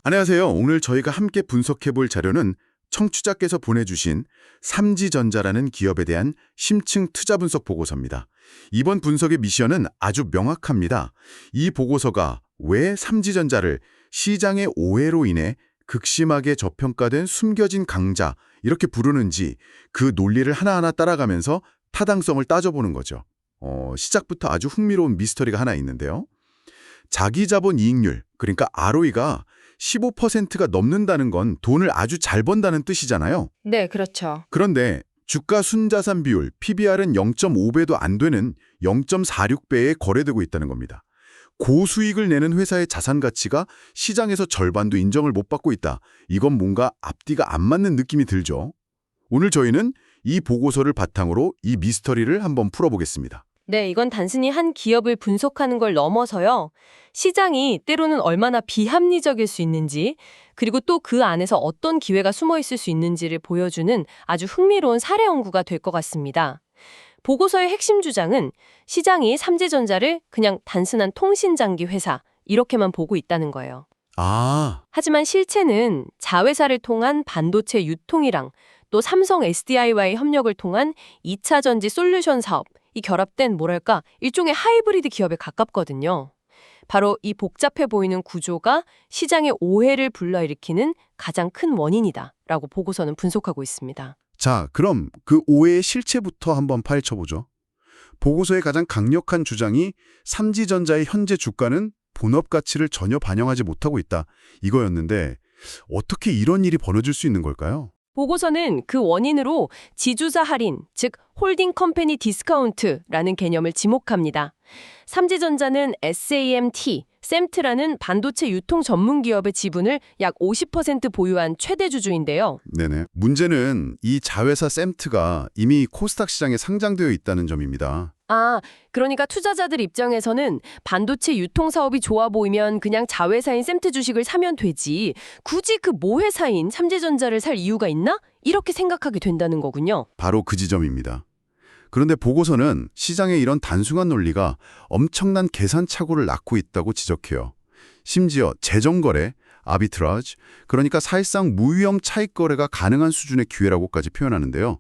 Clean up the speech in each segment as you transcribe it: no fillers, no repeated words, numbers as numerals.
안녕하세요. 오늘 저희가 함께 분석해 볼 자료는 청취자께서 보내주신 삼지전자라는 기업에 대한 심층 투자 분석 보고서입니다. 이번 분석의 미션은 아주 명확합니다. 이 보고서가 왜 삼지전자를 시장의 오해로 인해 극심하게 저평가된 숨겨진 강자 이렇게 부르는지 그 논리를 하나하나 따라가면서 타당성을 따져보는 거죠. 시작부터 아주 흥미로운 미스터리가 하나 있는데요. 자기 자본 이익률, 그러니까 ROE가 15%가 넘는다는 건 돈을 아주 잘 번다는 뜻이잖아요. 네, 그렇죠. 그런데 주가 순자산 비율, PBR은 0.5배도 안 되는 0.46배에 거래되고 있다는 겁니다. 고수익을 내는 회사의 자산 가치가 시장에서 절반도 인정을 못 받고 있다. 이건 뭔가 앞뒤가 안 맞는 느낌이 들죠. 오늘 저희는 이 보고서를 바탕으로 이 미스터리를 한번 풀어보겠습니다. 네, 이건 단순히 한 기업을 분석하는 걸 넘어서요. 시장이 때로는 얼마나 비합리적일 수 있는지, 그리고 또 그 안에서 어떤 기회가 숨어 있을 수 있는지를 보여주는 아주 흥미로운 사례 연구가 될 것 같습니다. 보고서의 핵심 주장은 시장이 삼지전자를 그냥 단순한 통신장기 회사, 이렇게만 보고 있다는 거예요. 아, 하지만 실체는 자회사를 통한 반도체 유통이랑 또 삼성 SDI와의 협력을 통한 2차 전지 솔루션 사업, 이 결합된 뭐랄까 일종의 하이브리드 기업에 가깝거든요. 바로 이 복잡해 보이는 구조가 시장의 오해를 불러일으키는 가장 큰 원인이다라고 보고서는 분석하고 있습니다. 자, 그럼 그 오해의 실체부터 한번 파헤쳐보죠. 보고서의 가장 강력한 주장이 삼지전자의 현재 주가는 본업 가치를 전혀 반영하지 못하고 있다. 이거였는데 어떻게 이런 일이 벌어질 수 있는 걸까요? 보고서는 그 원인으로 지주사 할인, 즉 홀딩 컴퍼니 디스카운트라는 개념을 지목합니다. 삼지전자는 SAMT라는 반도체 유통 전문 기업의 지분을 약 50% 보유한 최대 주주인데요. 네네. 문제는 이 자회사 샘트가 이미 코스닥 시장에 상장되어 있다는 점입니다. 그러니까 투자자들 입장에서는 반도체 유통 사업이 좋아 보이면 그냥 자회사인 샘트 주식을 사면 되지. 굳이 그 모회사인 삼지전자를 살 이유가 있나? 이렇게 생각하게 된다는 거군요. 바로 그 지점입니다. 그런데 보고서는 시장의 이런 단순한 논리가 엄청난 계산 착오를 낳고 있다고 지적해요. 심지어 재정거래, 아비트라지, 그러니까 사실상 무위험 차익 거래가 가능한 수준의 기회라고까지 표현하는데요.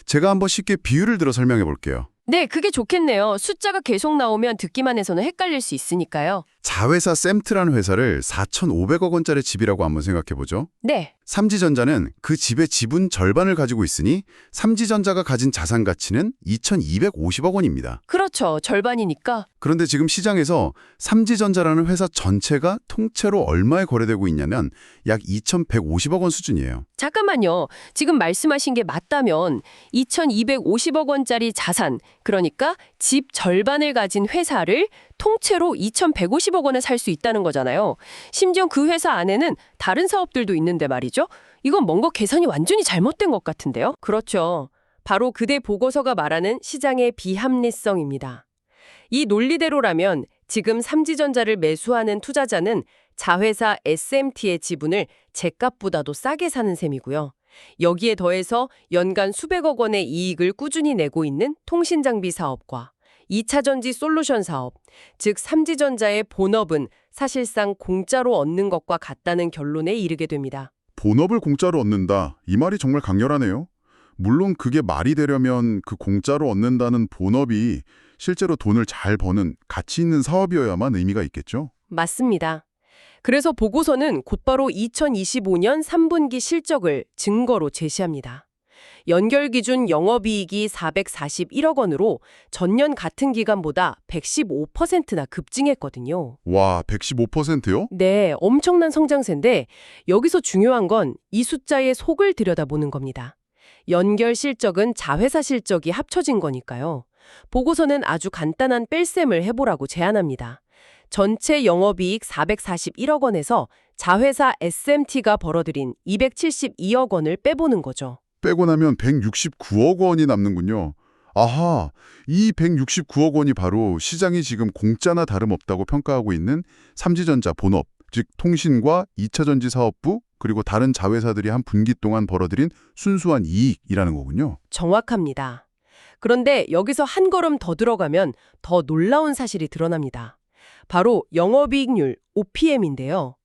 제가 한번 쉽게 비유를 들어 설명해 볼게요. 네, 그게 좋겠네요. 숫자가 계속 나오면 듣기만 해서는 헷갈릴 수 있으니까요. 자회사 샘트라는 회사를 4,500억 원짜리 집이라고 한번 생각해보죠. 네, 삼지전자는 그 집의 지분 절반을 가지고 있으니 삼지전자가 가진 자산 가치는 2,250억 원입니다. 그렇죠. 절반이니까. 그런데 지금 시장에서 삼지전자라는 회사 전체가 통째로 얼마에 거래되고 있냐면 약 2,150억 원 수준이에요. 잠깐만요. 지금 말씀하신 게 맞다면 2,250억 원짜리 자산, 그러니까 집 절반을 가진 회사를 통째로 2,150억 원에 살 수 있다는 거잖아요. 심지어 그 회사 안에는 다른 사업들도 있는데 말이죠. 이건 뭔가 계산이 완전히 잘못된 것 같은데요. 그렇죠. 바로 그대 보고서가 말하는 시장의 비합리성입니다. 이 논리대로라면 지금 삼지전자를 매수하는 투자자는 자회사 SMT의 지분을 제값보다도 싸게 사는 셈이고요. 여기에 더해서 연간 수백억 원의 이익을 꾸준히 내고 있는 통신장비 사업과 2차 전지 솔루션 사업, 즉 삼지전자의 본업은 사실상 공짜로 얻는 것과 같다는 결론에 이르게 됩니다. 본업을 공짜로 얻는다. 이 말이 정말 강렬하네요. 물론 그게 말이 되려면 그 공짜로 얻는다는 본업이 실제로 돈을 잘 버는 가치 있는 사업이어야만 의미가 있겠죠? 맞습니다. 그래서 보고서는 곧바로 2025년 3분기 실적을 증거로 제시합니다. 연결 기준 영업이익이 441억 원으로 전년 같은 기간보다 115%나 급증했거든요. 와, 115%요? 네, 엄청난 성장세인데 여기서 중요한 건 이 숫자의 속을 들여다보는 겁니다. 연결 실적은 자회사 실적이 합쳐진 거니까요. 보고서는 아주 간단한 뺄셈을 해보라고 제안합니다. 전체 영업이익 441억 원에서 자회사 SMT가 벌어들인 272억 원을 빼보는 거죠. 빼고 나면 169억 원이 남는군요. 아하, 이 169억 원이 바로 시장이 지금 공짜나 다름없다고 평가하고 있는 삼지전자 본업, 즉 통신과 2차 전지 사업부, 그리고 다른 자회사들이 한 분기 동안 벌어들인 순수한 이익이라는 거군요. 정확합니다. 그런데 여기서 한 걸음 더 들어가면 더 놀라운 사실이 드러납니다. 바로 영업이익률 OPM인데요.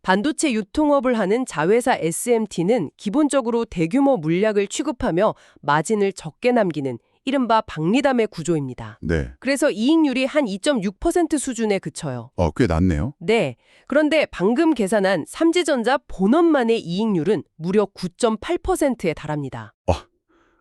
반도체 유통업을 하는 자회사 SMT는 기본적으로 대규모 물량을 취급하며 마진을 적게 남기는 이른바 박리담의 구조입니다. 네. 그래서 이익률이 한 2.6% 수준에 그쳐요. 꽤 낮네요. 네. 그런데 방금 계산한 삼지전자 본업만의 이익률은 무려 9.8%에 달합니다.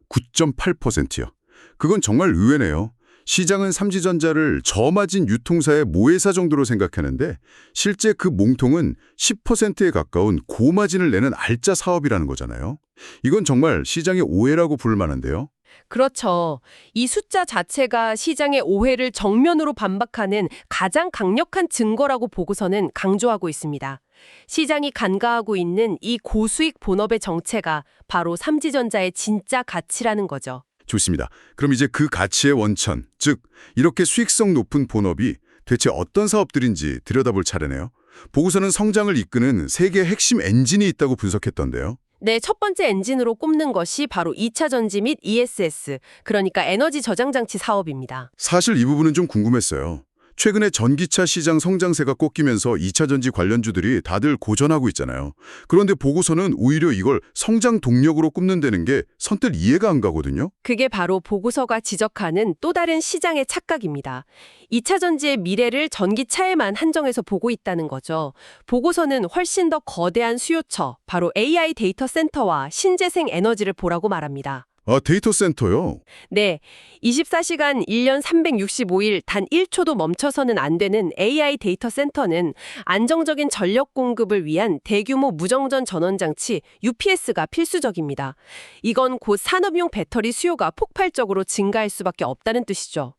9.8%요. 그건 정말 의외네요. 시장은 삼지전자를 저마진 유통사의 모회사 정도로 생각하는데 실제 그 몽통은 10%에 가까운 고마진을 내는 알짜 사업이라는 거잖아요. 이건 정말 시장의 오해라고 부를 만한데요. 그렇죠. 이 숫자 자체가 시장의 오해를 정면으로 반박하는 가장 강력한 증거라고 보고서는 강조하고 있습니다. 시장이 간과하고 있는 이 고수익 본업의 정체가 바로 삼지전자의 진짜 가치라는 거죠. 좋습니다. 그럼 이제 그 가치의 원천, 즉 이렇게 수익성 높은 본업이 대체 어떤 사업들인지 들여다볼 차례네요. 보고서는 성장을 이끄는 세 개의 핵심 엔진이 있다고 분석했던데요. 네, 첫 번째 엔진으로 꼽는 것이 바로 2차 전지 및 ESS, 그러니까 에너지 저장 장치 사업입니다. 사실 이 부분은 좀 궁금했어요. 최근에 전기차 시장 성장세가 꺾이면서 2차 전지 관련주들이 다들 고전하고 있잖아요. 그런데 보고서는 오히려 이걸 성장 동력으로 꼽는다는 게 선뜻 이해가 안 가거든요. 그게 바로 보고서가 지적하는 또 다른 시장의 착각입니다. 2차 전지의 미래를 전기차에만 한정해서 보고 있다는 거죠. 보고서는 훨씬 더 거대한 수요처, 바로 AI 데이터 센터와 신재생 에너지를 보라고 말합니다. 데이터 센터요? 네, 24시간 1년 365일 단 1초도 멈춰서는 안 되는 AI 데이터 센터는 안정적인 전력 공급을 위한 대규모 무정전 전원장치 UPS가 필수적입니다. 이건 곧 산업용 배터리 수요가 폭발적으로 증가할 수밖에 없다는 뜻이죠.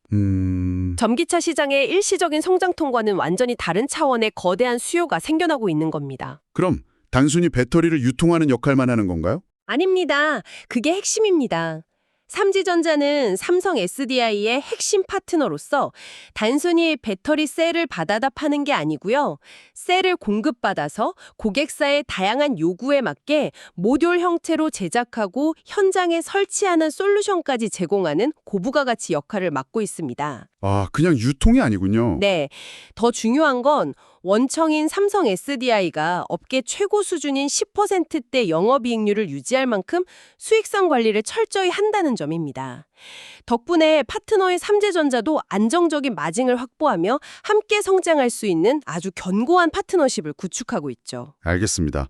전기차 시장의 일시적인 성장통과는 완전히 다른 차원의 거대한 수요가 생겨나고 있는 겁니다. 그럼 단순히 배터리를 유통하는 역할만 하는 건가요? 아닙니다. 그게 핵심입니다. 삼지전자는 삼성 SDI의 핵심 파트너로서 단순히 배터리 셀을 받아다 파는 게 아니고요. 셀을 공급받아서 고객사의 다양한 요구에 맞게 모듈 형태로 제작하고 현장에 설치하는 솔루션까지 제공하는 고부가가치 역할을 맡고 있습니다. 그냥 유통이 아니군요. 네, 더 중요한 건 원청인 삼성 SDI가 업계 최고 수준인 10%대 영업이익률을 유지할 만큼 수익성 관리를 철저히 한다는 점입니다. 덕분에 파트너인 삼재전자도 안정적인 마진을 확보하며 함께 성장할 수 있는 아주 견고한 파트너십을 구축하고 있죠. 알겠습니다.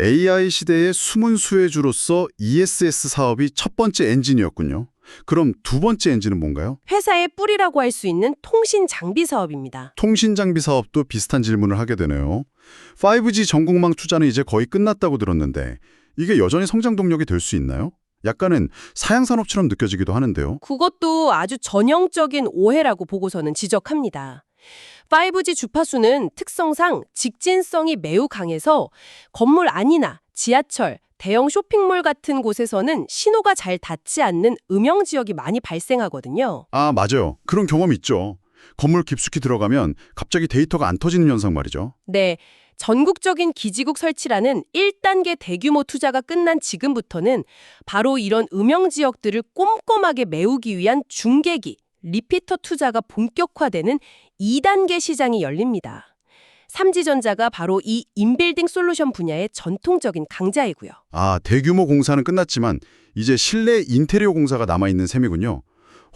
AI 시대의 숨은 수혜주로서 ESS 사업이 첫 번째 엔진이었군요. 그럼 두 번째 엔진은 뭔가요? 회사의 뿌리라고 할 수 있는 통신 장비 사업입니다. 통신 장비 사업도 비슷한 질문을 하게 되네요. 5G 전국망 투자는 이제 거의 끝났다고 들었는데 이게 여전히 성장 동력이 될 수 있나요? 약간은 사양산업처럼 느껴지기도 하는데요. 그것도 아주 전형적인 오해라고 보고서는 지적합니다. 5G 주파수는 특성상 직진성이 매우 강해서 건물 안이나 지하철, 대형 쇼핑몰 같은 곳에서는 신호가 잘 닿지 않는 음영 지역이 많이 발생하거든요. 맞아요. 그런 경험 있죠. 건물 깊숙이 들어가면 갑자기 데이터가 안 터지는 현상 말이죠. 네, 전국적인 기지국 설치라는 1단계 대규모 투자가 끝난 지금부터는 바로 이런 음영 지역들을 꼼꼼하게 메우기 위한 중계기, 리피터 투자가 본격화되는 2단계 시장이 열립니다. 삼지전자가 바로 이 인빌딩 솔루션 분야의 전통적인 강자이고요. 대규모 공사는 끝났지만 이제 실내 인테리어 공사가 남아있는 셈이군요.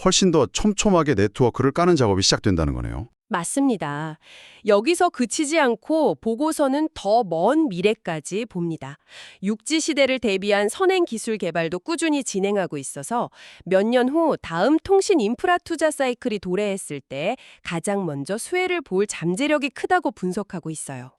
훨씬 더 촘촘하게 네트워크를 까는 작업이 시작된다는 거네요. 맞습니다. 여기서 그치지 않고 보고서는 더 먼 미래까지 봅니다. 6G 시대를 대비한 선행 기술 개발도 꾸준히 진행하고 있어서 몇 년 후 다음 통신 인프라 투자 사이클이 도래했을 때 가장 먼저 수혜를 볼 잠재력이 크다고 분석하고 있어요.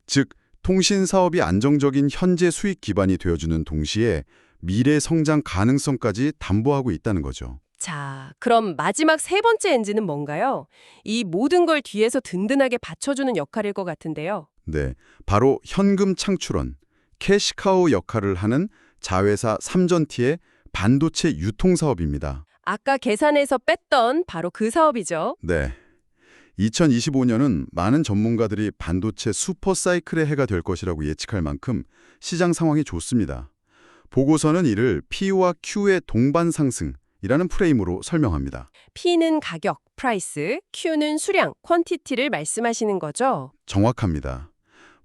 즉 통신 사업이 안정적인 현재 수익 기반이 되어주는 동시에 미래 성장 가능성까지 담보하고 있다는 거죠. 자, 그럼 마지막 세 번째 엔진은 뭔가요? 이 모든 걸 뒤에서 든든하게 받쳐주는 역할일 것 같은데요. 네, 바로 현금 창출원, 캐시카우 역할을 하는 자회사 삼전티의 반도체 유통 사업입니다. 아까 계산에서 뺐던 바로 그 사업이죠. 네, 2025년은 많은 전문가들이 반도체 슈퍼사이클의 해가 될 것이라고 예측할 만큼 시장 상황이 좋습니다. 보고서는 이를 P와 Q의 동반 상승이라는 프레임으로 설명합니다. P는 가격, price, Q는 수량, quantity를 말씀하시는 거죠? 정확합니다.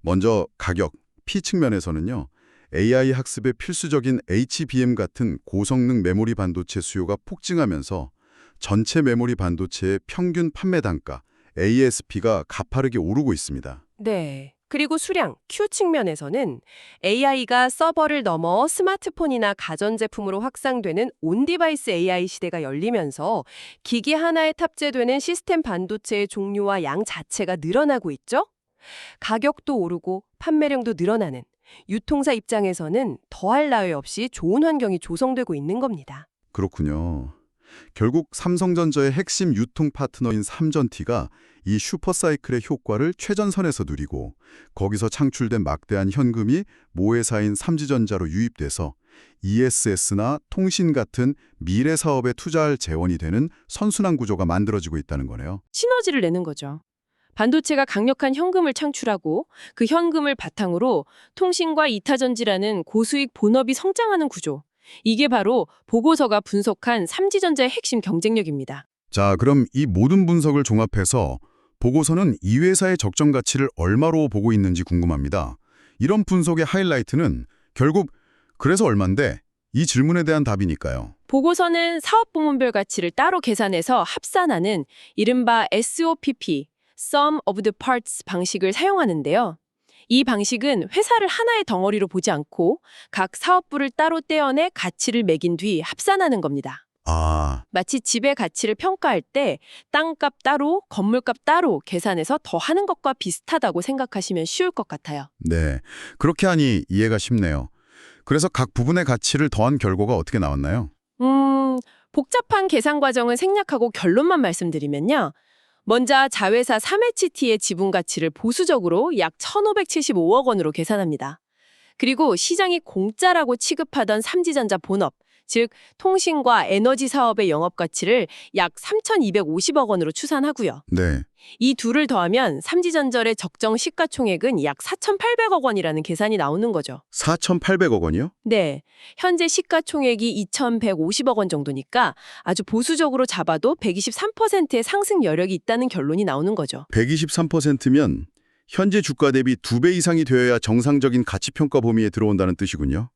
먼저 가격, P 측면에서는요. AI 학습에 필수적인 HBM 같은 고성능 메모리 반도체 수요가 폭증하면서 전체 메모리 반도체의 평균 판매 단가, ASP가 가파르게 오르고 있습니다. 네. 그리고 수량, Q 측면에서는 AI가 서버를 넘어 스마트폰이나 가전제품으로 확산되는 온디바이스 AI 시대가 열리면서 기기 하나에 탑재되는 시스템 반도체의 종류와 양 자체가 늘어나고 있죠? 가격도 오르고 판매량도 늘어나는 유통사 입장에서는 더할 나위 없이 좋은 환경이 조성되고 있는 겁니다. 그렇군요. 결국 삼성전자의 핵심 유통 파트너인 삼전티가 이 슈퍼사이클의 효과를 최전선에서 누리고 거기서 창출된 막대한 현금이 모회사인 삼지전자로 유입돼서 ESS나 통신 같은 미래 사업에 투자할 재원이 되는 선순환 구조가 만들어지고 있다는 거네요. 시너지를 내는 거죠. 반도체가 강력한 현금을 창출하고 그 현금을 바탕으로 통신과 이타전지라는 고수익 본업이 성장하는 구조. 이게 바로 보고서가 분석한 삼지전자의 핵심 경쟁력입니다. 자, 그럼 이 모든 분석을 종합해서 보고서는 이 회사의 적정 가치를 얼마로 보고 있는지 궁금합니다. 이런 분석의 하이라이트는 결국 그래서 얼만데 이 질문에 대한 답이니까요. 보고서는 사업 부문별 가치를 따로 계산해서 합산하는 이른바 SOPP, Sum of the Parts 방식을 사용하는데요. 이 방식은 회사를 하나의 덩어리로 보지 않고 각 사업부를 따로 떼어내 가치를 매긴 뒤 합산하는 겁니다. 아, 마치 집의 가치를 평가할 때 땅값 따로, 건물값 따로 계산해서 더하는 것과 비슷하다고 생각하시면 쉬울 것 같아요. 네. 그렇게 하니 이해가 쉽네요. 그래서 각 부분의 가치를 더한 결과가 어떻게 나왔나요? 복잡한 계산 과정을 생략하고 결론만 말씀드리면요. 먼저 자회사 3HT의 지분 가치를 보수적으로 약 1,575억 원으로 계산합니다. 그리고 시장이 공짜라고 취급하던 삼지전자 본업, 즉 통신과 에너지 사업의 영업 가치를 약 3,250억 원으로 추산하고요. 네. 이 둘을 더하면 삼지전자의 적정 시가총액은 약 4,800억 원이라는 계산이 나오는 거죠. 4,800억 원이요? 네, 현재 시가총액이 2,150억 원 정도니까 아주 보수적으로 잡아도 123%의 상승 여력이 있다는 결론이 나오는 거죠. 123%면 현재 주가 대비 2배 이상이 되어야 정상적인 가치평가 범위에 들어온다는 뜻이군요.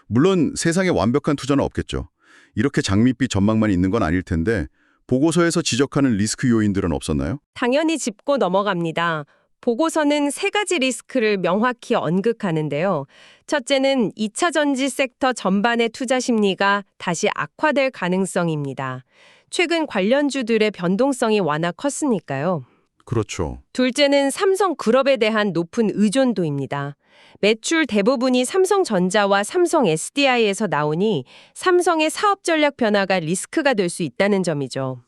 물론 세상에 완벽한 투자는 없겠죠. 이렇게 장밋빛 전망만 있는 건 아닐 텐데 보고서에서 지적하는 리스크 요인들은 없었나요? 당연히 짚고 넘어갑니다. 보고서는 세 가지 리스크를 명확히 언급하는데요. 첫째는 2차 전지 섹터 전반의 투자 심리가 다시 악화될 가능성입니다. 최근 관련주들의 변동성이 워낙 컸으니까요. 그렇죠. 둘째는 삼성그룹에 대한 높은 의존도입니다. 매출 대부분이 삼성전자와 삼성 SDI에서 나오니 삼성의 사업 전략 변화가 리스크가 될 수 있다는 점이죠.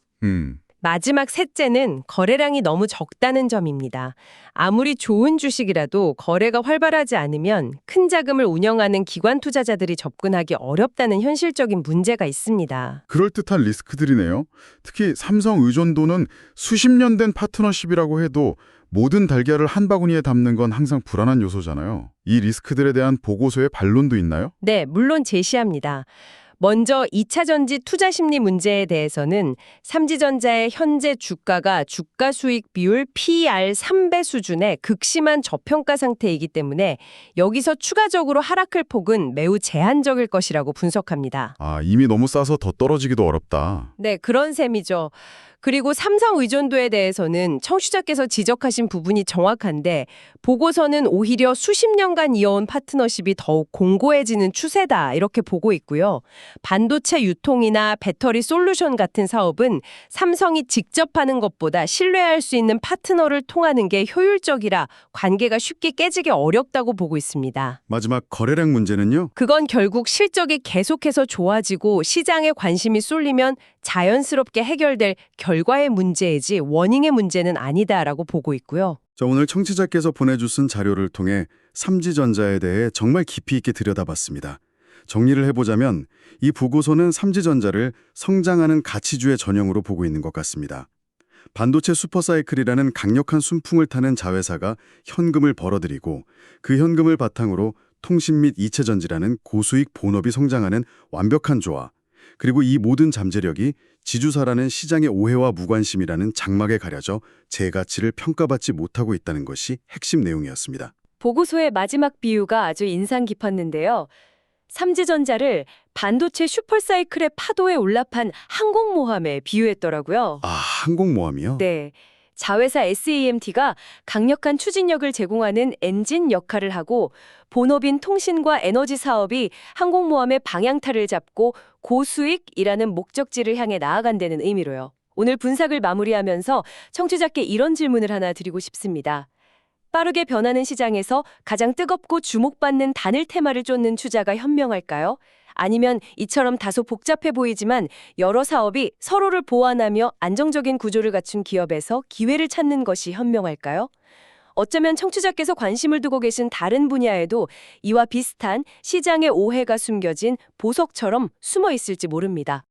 마지막 셋째는 거래량이 너무 적다는 점입니다. 아무리 좋은 주식이라도 거래가 활발하지 않으면 큰 자금을 운영하는 기관 투자자들이 접근하기 어렵다는 현실적인 문제가 있습니다. 그럴듯한 리스크들이네요. 특히 삼성 의존도는 수십 년 된 파트너십이라고 해도 모든 달걀을 한 바구니에 담는 건 항상 불안한 요소잖아요. 이 리스크들에 대한 보고서의 반론도 있나요? 네, 물론 제시합니다. 먼저 2차 전지 투자 심리 문제에 대해서는 삼지전자의 현재 주가가 주가 수익 비율 PER 3배 수준의 극심한 저평가 상태이기 때문에 여기서 추가적으로 하락할 폭은 매우 제한적일 것이라고 분석합니다. 아, 이미 너무 싸서 더 떨어지기도 어렵다. 네, 그런 셈이죠. 그리고 삼성 의존도에 대해서는 청취자께서 지적하신 부분이 정확한데 보고서는 오히려 수십 년간 이어온 파트너십이 더욱 공고해지는 추세다 이렇게 보고 있고요. 반도체 유통이나 배터리 솔루션 같은 사업은 삼성이 직접 하는 것보다 신뢰할 수 있는 파트너를 통하는 게 효율적이라 관계가 쉽게 깨지기 어렵다고 보고 있습니다. 마지막 거래량 문제는요? 그건 결국 실적이 계속해서 좋아지고 시장에 관심이 쏠리면 자연스럽게 해결될 결과의 문제이지 원인의 문제는 아니다라고 보고 있고요. 자, 오늘 청취자께서 보내주신 자료를 통해 삼지전자에 대해 정말 깊이 있게 들여다봤습니다. 정리를 해보자면 이 보고서는 삼지전자를 성장하는 가치주의 전형으로 보고 있는 것 같습니다. 반도체 슈퍼사이클이라는 강력한 순풍을 타는 자회사가 현금을 벌어들이고 그 현금을 바탕으로 통신 및 이체전지라는 고수익 본업이 성장하는 완벽한 조화, 그리고 이 모든 잠재력이 지주사라는 시장의 오해와 무관심이라는 장막에 가려져 제 가치를 평가받지 못하고 있다는 것이 핵심 내용이었습니다. 보고서의 마지막 비유가 아주 인상 깊었는데요. 삼지전자를 반도체 슈퍼사이클의 파도에 올라판 항공모함에 비유했더라고요. 아, 항공모함이요? 네. 자회사 SAMT가 강력한 추진력을 제공하는 엔진 역할을 하고 본업인 통신과 에너지 사업이 항공모함의 방향타를 잡고 고수익이라는 목적지를 향해 나아간다는 의미로요. 오늘 분석을 마무리하면서 청취자께 이런 질문을 하나 드리고 싶습니다. 빠르게 변하는 시장에서 가장 뜨겁고 주목받는 단일 테마를 쫓는 투자가 현명할까요? 아니면 이처럼 다소 복잡해 보이지만 여러 사업이 서로를 보완하며 안정적인 구조를 갖춘 기업에서 기회를 찾는 것이 현명할까요? 어쩌면 청취자께서 관심을 두고 계신 다른 분야에도 이와 비슷한 시장의 오해가 숨겨진 보석처럼 숨어 있을지 모릅니다.